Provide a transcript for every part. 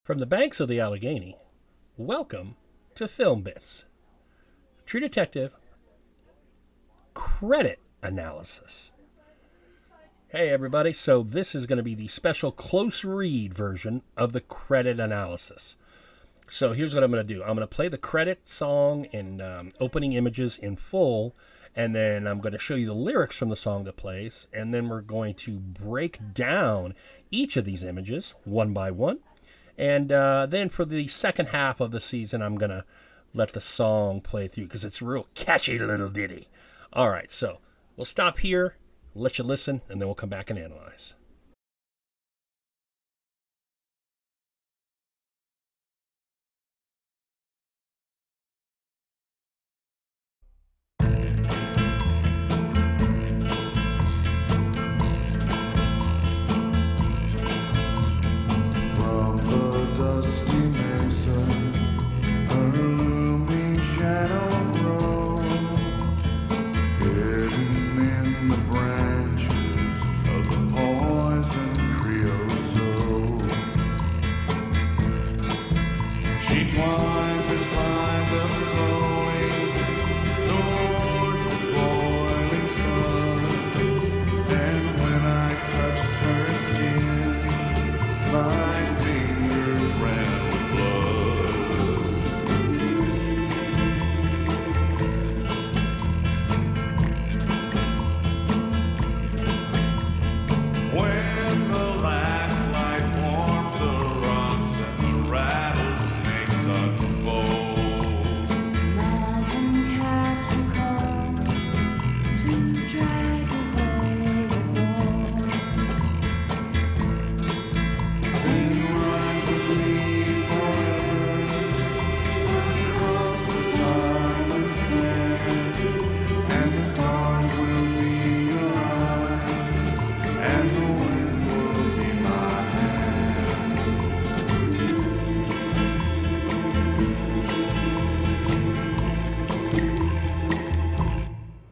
From the banks of the Allegheny, welcome to Film Bits, True Detective Credit Analysis. Hey everybody, so this is going to be the special close read version of the credit analysis. So here's what I'm going to do. I'm going to play the credit song and opening images in full, and then I'm going to show you the lyrics from the song that plays, and then we're going to break down each of these images one by one. And then for the second half of the season, I'm going to let the song play through because it's a real catchy little ditty. All right, so we'll stop here, let you listen, and then we'll come back and analyze. From the dusty mesa, a looming shadow grows, hidden in the branches of the poison creosote. She twines her spines up slowly towards the boiling sun, and when I touched her skin, my fingers ran with blood. When the last light warms the rocks and the rattlesnakes unfold, mountain cats will come to drag away the walls. Then rise with me forever across the silent sand, and the stars will be your eyes, and the wind will be my hand.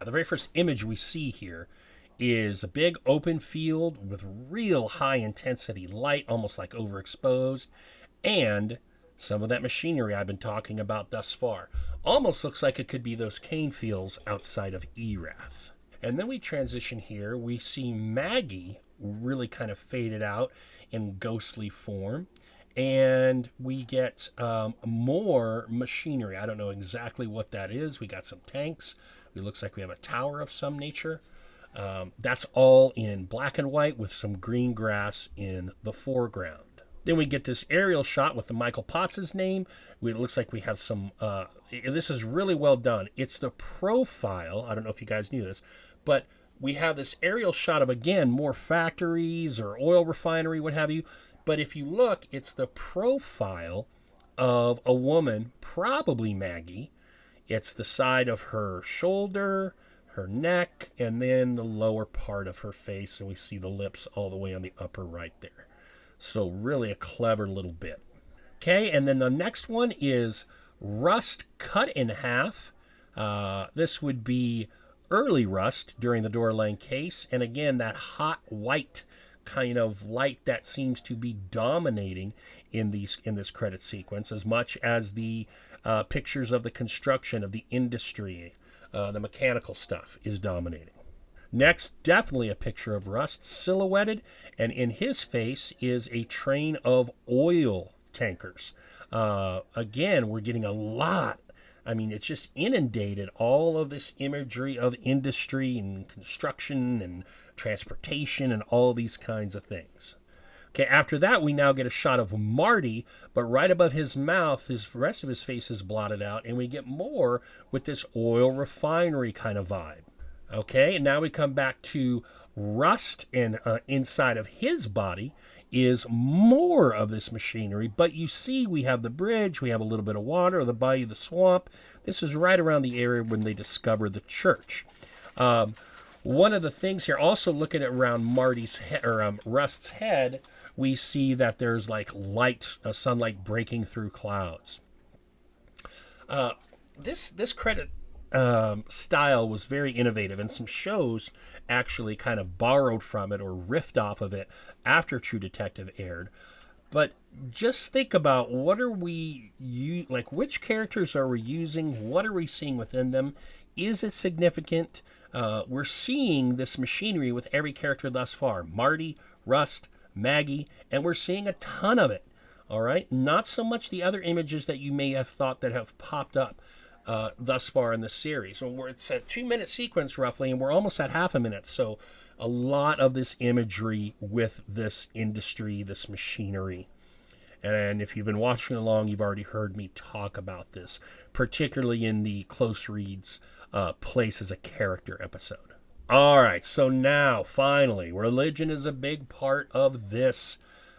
The very first image we see here is a big open field with real high intensity light, almost like overexposed, and some of that machinery I've been talking about thus far. Almost looks like it could be those cane fields outside of Erath. And then we transition here. We see Maggie really kind of faded out in ghostly form. And we get more machinery. I don't know exactly what that is. We got some tanks. It looks like we have a tower of some nature. That's all in black and white with some green grass in the foreground. Then we get this aerial shot with the Michael Potts' name. It looks like we have some, this is really well done. It's the profile, I don't know if you guys knew this, but we have this aerial shot of, again, more factories or oil refinery, what have you. But if you look, it's the profile of a woman, probably Maggie. It's the side of her shoulder, her neck, and then the lower part of her face, and we see the lips all the way on the upper right there. So really a clever little bit. Okay, and then the next one is rust cut in half. This would be early rust during the door lane case, and again, that hot white kind of light that seems to be dominating in this credit sequence, as much as the pictures of the construction of the industry, the mechanical stuff is dominating. Next, definitely a picture of Rust silhouetted, and in his face is a train of oil tankers. Again, we're getting a lot. I mean, it's just inundated, all of this imagery of industry and construction and transportation and all these kinds of things. Okay, after that, we now get a shot of Marty, but right above his mouth, the rest of his face is blotted out, and we get more with this oil refinery kind of vibe. Okay, and now we come back to Rust, and inside of his body is more of this machinery, but you see we have the bridge, we have a little bit of water, the bayou, the swamp. This is right around the area when they discover the church. One of the things here, also looking at around Marty's Rust's head, we see that there's like light, sunlight breaking through clouds. This credit style was very innovative, and some shows actually kind of borrowed from it or riffed off of it after True Detective aired. But just think about what are like which characters are we using? What are we seeing within them? Is it significant? We're seeing this machinery with every character thus far. Marty, Rust, Maggie, and we're seeing a ton of it. All right, not so much the other images that you may have thought that have popped up thus far in the series. And it's a 2 minute sequence roughly, and we're almost at half a minute. So a lot of this imagery with this industry, this machinery. And if you've been watching along, you've already heard me talk about this, particularly in the Close Reads Place as a Character episode. All right, so now, finally, religion is a big part of this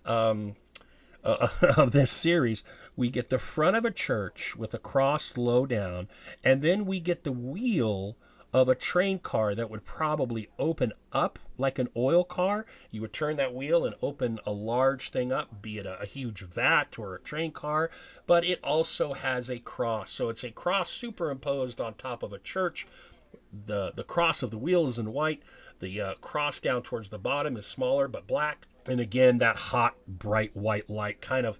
of this series. We get the front of a church with a cross low down, and then we get the wheel of a train car that would probably open up like an oil car. You would turn that wheel and open a large thing up, be it a huge vat or a train car, but it also has a cross. So it's a cross superimposed on top of a church. The cross of the wheel is in white. The cross down towards the bottom is smaller but black. And again, that hot, bright white light kind of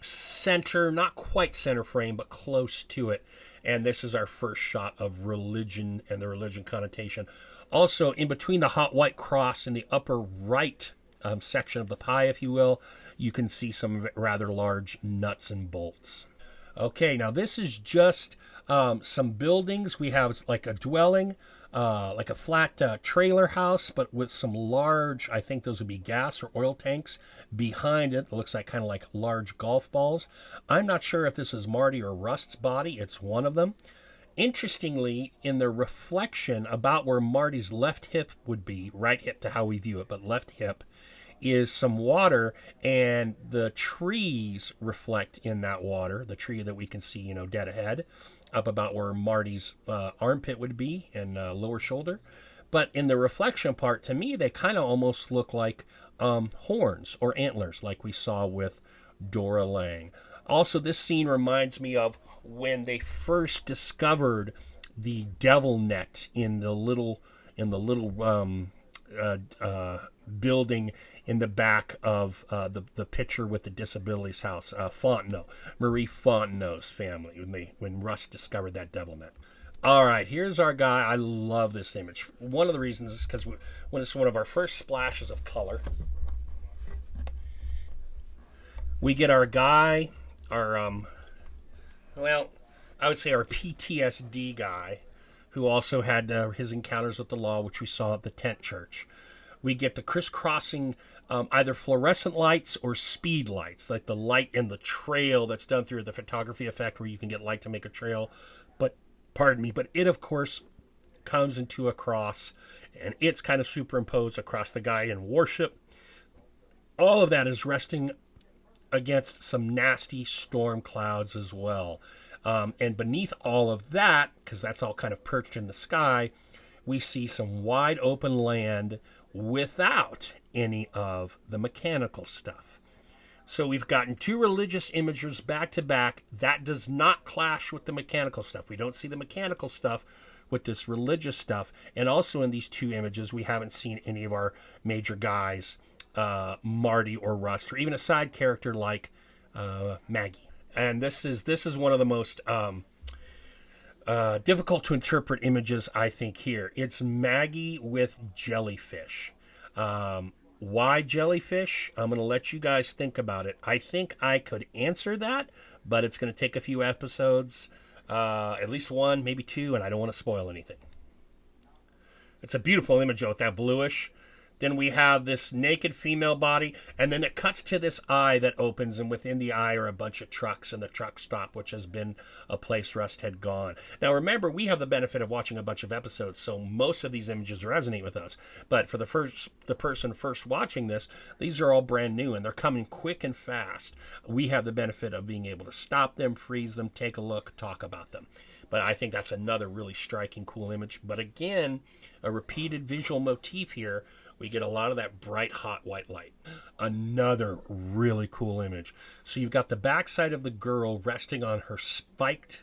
center, not quite center frame, but close to it. And this is our first shot of religion and the religion connotation. Also, in between the hot white cross in the upper right section of the pie, if you will, you can see some rather large nuts and bolts. Okay, now this is just some buildings. We have like a dwelling, like a flat trailer house, but with some large, I think those would be gas or oil tanks behind it. It looks like kind of like large golf balls. I'm not sure if this is Marty or Rust's body. It's one of them. Interestingly, in the reflection about where Marty's left hip would be, right hip to how we view it, but left hip, is some water, and the trees reflect in that water. The tree that we can see, dead ahead, up about where Marty's armpit would be and lower shoulder. But in the reflection part, to me, they kind of almost look like horns or antlers, like we saw with Dora Lang. Also, this scene reminds me of when they first discovered the devil net in the little building in the back of the picture with the disabilities house, Fontenot, Marie Fontenot's family, when Russ discovered that devil net. All right, here's our guy. I love this image. One of the reasons is because when it's one of our first splashes of color, we get our guy, our, I would say our PTSD guy, who also had his encounters with the law, which we saw at the tent church. We get the crisscrossing either fluorescent lights or speed lights, like the light in the trail that's done through the photography effect where you can get light to make a trail. But it, of course, comes into a cross, and it's kind of superimposed across the guy in worship. All of that is resting against some nasty storm clouds as well. And beneath all of that, because that's all kind of perched in the sky, we see some wide open land without any of the mechanical stuff. So we've gotten two religious images back to back. That does not clash with the mechanical stuff. We don't see the mechanical stuff with this religious stuff. And also in these two images, we haven't seen any of our major guys, Marty or Rust, or even a side character like Maggie. And this is one of the most difficult to interpret images, I think, here. It's Maggie with jellyfish. Why jellyfish? I'm going to let you guys think about it. I think I could answer that, but it's going to take a few episodes, at least one, maybe two, and I don't want to spoil anything. It's a beautiful image, though, with that bluish. Then we have this naked female body, and then it cuts to this eye that opens, and within the eye are a bunch of trucks, and the truck stop, which has been a place Rust had gone. Now remember, we have the benefit of watching a bunch of episodes, so most of these images resonate with us. But for the person first watching this, these are all brand new, and they're coming quick and fast. We have the benefit of being able to stop them, freeze them, take a look, talk about them. But I think that's another really striking, cool image. But again, a repeated visual motif here. We get a lot of that bright, hot white light. Another really cool image. So you've got the backside of the girl resting on her spiked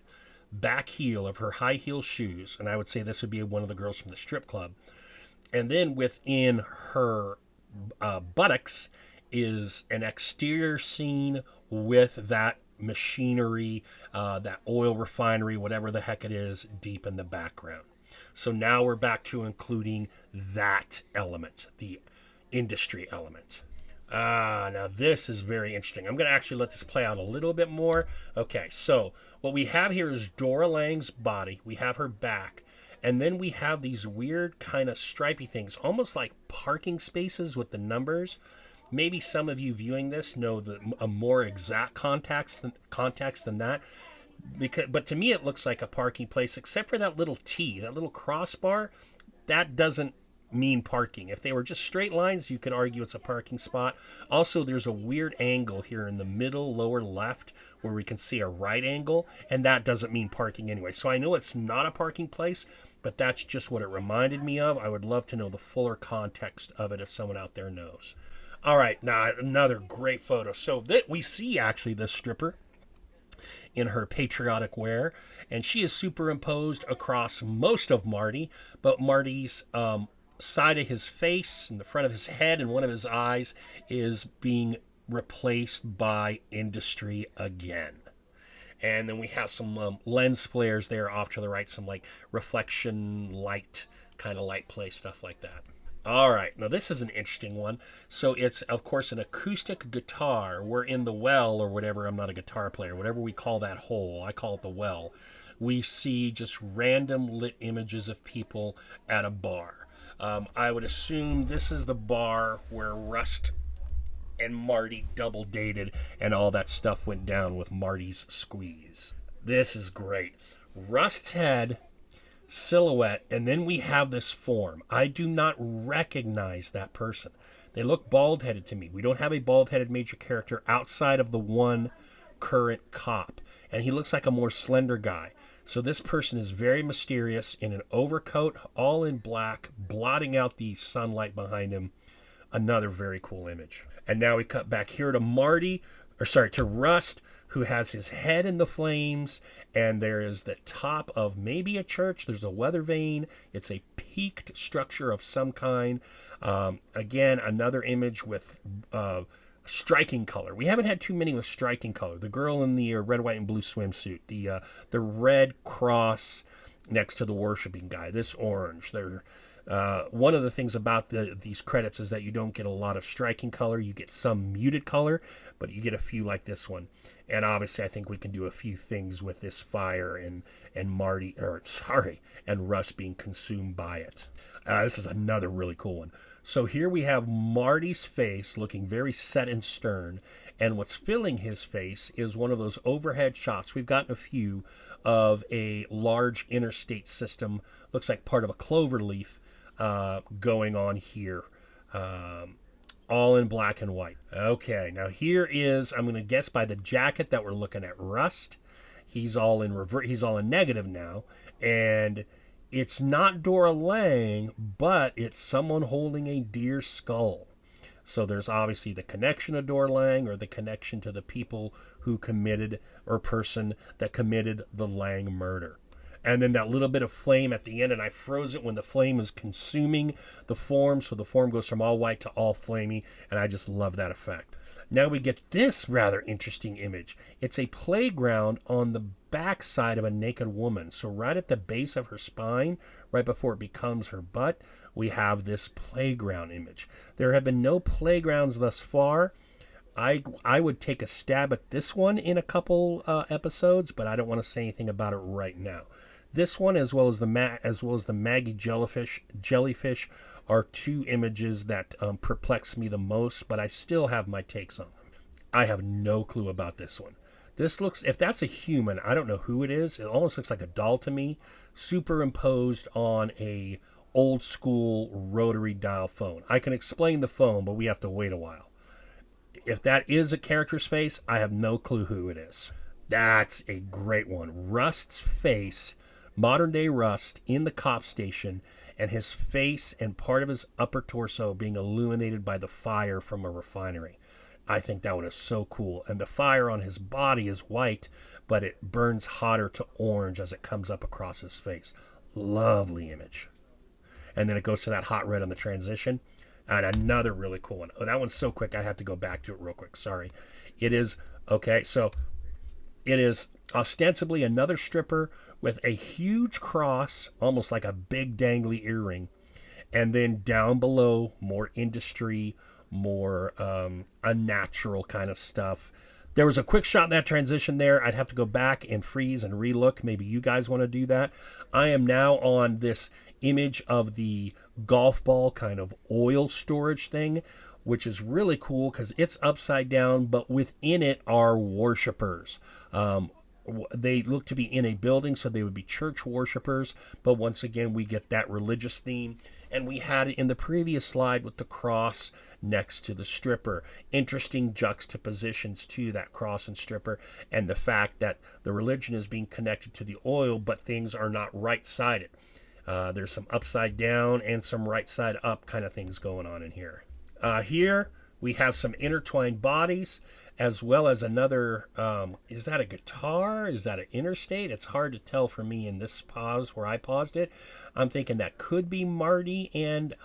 back heel of her high heel shoes. And I would say this would be one of the girls from the strip club. And then within her buttocks is an exterior scene with that machinery, that oil refinery, whatever the heck it is, deep in the background. So now we're back to including that element, the industry element. Now this is very interesting. I'm going to actually let this play out a little bit more. Okay, so what we have here is Dora Lang's body. We have her back. And then we have these weird kind of stripy things, almost like parking spaces with the numbers. Maybe some of you viewing this know a more exact context than that. But to me, it looks like a parking place, except for that little T, that little crossbar. That doesn't mean parking. If they were just straight lines, you could argue it's a parking spot. Also, there's a weird angle here in the middle lower left where we can see a right angle, and that doesn't mean parking anyway. So I know it's not a parking place, but that's just what it reminded me of. I would love to know the fuller context of it if someone out there knows. All right, now another great photo. So that we see actually this stripper in her patriotic wear, and she is superimposed across most of Marty, but Marty's side of his face and the front of his head and one of his eyes is being replaced by industry again. And then we have some lens flares there off to the right, some like reflection light, kind of light play, stuff like that. All right, now this is an interesting one. So it's, of course, an acoustic guitar. We're in the well or whatever. I'm not a guitar player. Whatever we call that hole, I call it the well. We see just random lit images of people at a bar. I would assume this is the bar where Rust and Marty double dated and all that stuff went down with Marty's squeeze. This is great. Rust's head, silhouette, and then we have this form. I do not recognize that person. They look bald-headed to me. We don't have a bald-headed major character outside of the one current cop, and he looks like a more slender guy. So this person is very mysterious in an overcoat, all in black, blotting out the sunlight behind him. Another very cool image. And now we cut back here to Rust, who has his head in the flames, and there is the top of maybe a church. There's a weather vane. It's a peaked structure of some kind. Again, another image with striking color. We haven't had too many with striking color. The girl in the red, white, and blue swimsuit. The red cross next to the worshiping guy. This orange. One of the things about these credits is that you don't get a lot of striking color. You get some muted color, but you get a few like this one. And obviously, I think we can do a few things with this fire and Russ being consumed by it. This is another really cool one. So here we have Marty's face looking very set and stern, and what's filling his face is one of those overhead shots. We've gotten a few of a large interstate system. Looks like part of a clover leaf going on here. All in black and white. Okay, now here is, I'm going to guess by the jacket that we're looking at, Rust. He's all in he's all in negative now, and it's not Dora Lang, but it's someone holding a deer skull. So there's obviously the connection to Dora Lang, or the connection to the people who committed, or person that committed the Lang murder. And then that little bit of flame at the end, and I froze it when the flame was consuming the form, so the form goes from all white to all flamey, and I just love that effect. Now we get this rather interesting image. It's a playground on the backside of a naked woman. So right at the base of her spine, right before it becomes her butt, we have this playground image. There have been no playgrounds thus far. I would take a stab at this one in a couple episodes, but I don't want to say anything about it right now. This one, as well as the Maggie jellyfish, are two images that perplex me the most, but I still have my takes on them. I have no clue about this one. This looks, if that's a human, I don't know who it is. It almost looks like a doll to me, superimposed on a old school rotary dial phone. I can explain the phone, but we have to wait a while. If that is a character's face, I have no clue who it is. That's a great one. Rust's face, modern day Rust in the cop station, and his face and part of his upper torso being illuminated by the fire from a refinery. I think that one is so cool. And the fire on his body is white, but it burns hotter to orange as it comes up across his face. Lovely image. And then it goes to that hot red on the transition. And another really cool one. Oh, that one's so quick, I have to go back to it real quick. Sorry. It is, okay, so it is ostensibly another stripper with a huge cross, almost like a big dangly earring. And then down below, more industry, more unnatural kind of stuff. There was a quick shot in that transition there. I'd have to go back and freeze and relook. Maybe you guys want to do that. I am now on this image of the golf ball kind of oil storage thing, which is really cool because it's upside down, but within it are worshipers. They look to be in a building, so they would be church worshipers. But once again, we get that religious theme. And we had it in the previous slide with the cross next to the stripper. Interesting juxtapositions to that cross and stripper, and the fact that the religion is being connected to the oil, but things are not right-sided. There's some upside down and some right side up kind of things going on in here. Here we have some intertwined bodies, as well as another, is that a guitar? Is that an interstate? It's hard to tell for me in this pause where I paused it. I'm thinking that could be Marty and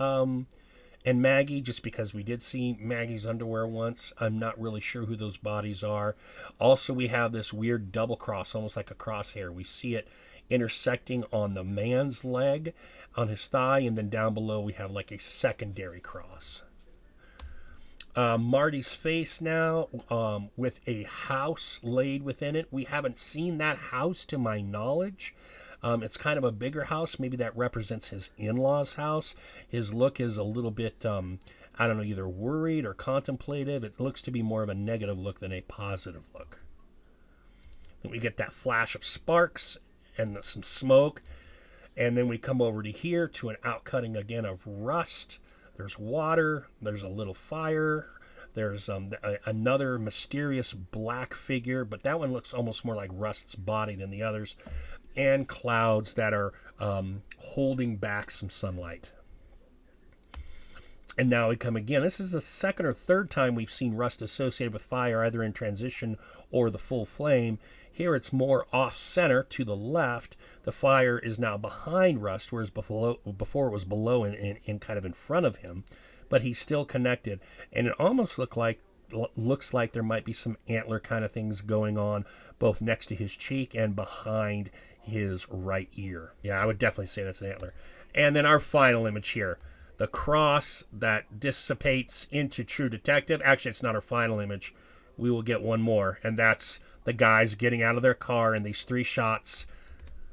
Maggie, just because we did see Maggie's underwear once. I'm not really sure who those bodies are. Also, we have this weird double cross, almost like a crosshair. We see it intersecting on the man's leg, on his thigh, and then down below we have like a secondary cross. Marty's face now, with a house laid within it. We haven't seen that house to my knowledge. It's kind of a bigger house. Maybe that represents his in-laws' house. His look is a little bit, I don't know, either worried or contemplative. It looks to be more of a negative look than a positive look. Then we get that flash of sparks and some smoke. And then we come over to here to an outcutting again of rust. There's water, there's a little fire, there's another mysterious black figure, but that one looks almost more like Rust's body than the others, and clouds that are holding back some sunlight. And now we come again. This is the second or third time we've seen Rust associated with fire, either in transition or the full flame. Here it's more off-center to the left. The fire is now behind Rust, whereas before it was below and kind of in front of him. But he's still connected. And it almost looks like there might be some antler kind of things going on, both next to his cheek and behind his right ear. Yeah, I would definitely say that's an antler. And then our final image here. The cross that dissipates into True Detective. Actually, it's not our final image. We will get one more, and that's the guys getting out of their car in these 3 shots.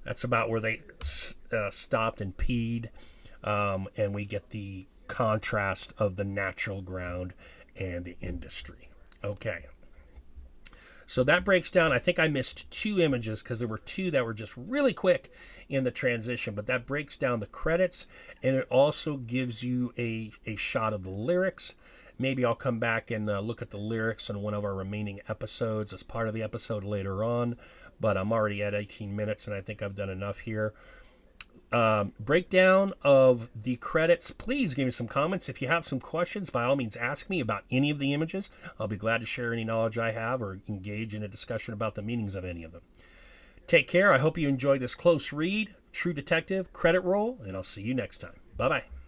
That's about where they stopped and peed, and we get the contrast of the natural ground and the industry. Okay. So that breaks down. I think I missed 2 images because there were 2 that were just really quick in the transition, but that breaks down the credits, and it also gives you a shot of the lyrics. Maybe I'll come back and look at the lyrics on one of our remaining episodes as part of the episode later on, but I'm already at 18 minutes, and I think I've done enough here. Breakdown of the credits. Please give me some comments. If you have some questions, by all means ask me about any of the images. I'll be glad to share any knowledge I have or engage in a discussion about the meanings of any of them. Take care. I hope you enjoyed this close read, True Detective credit roll, and I'll see you next time. Bye-bye.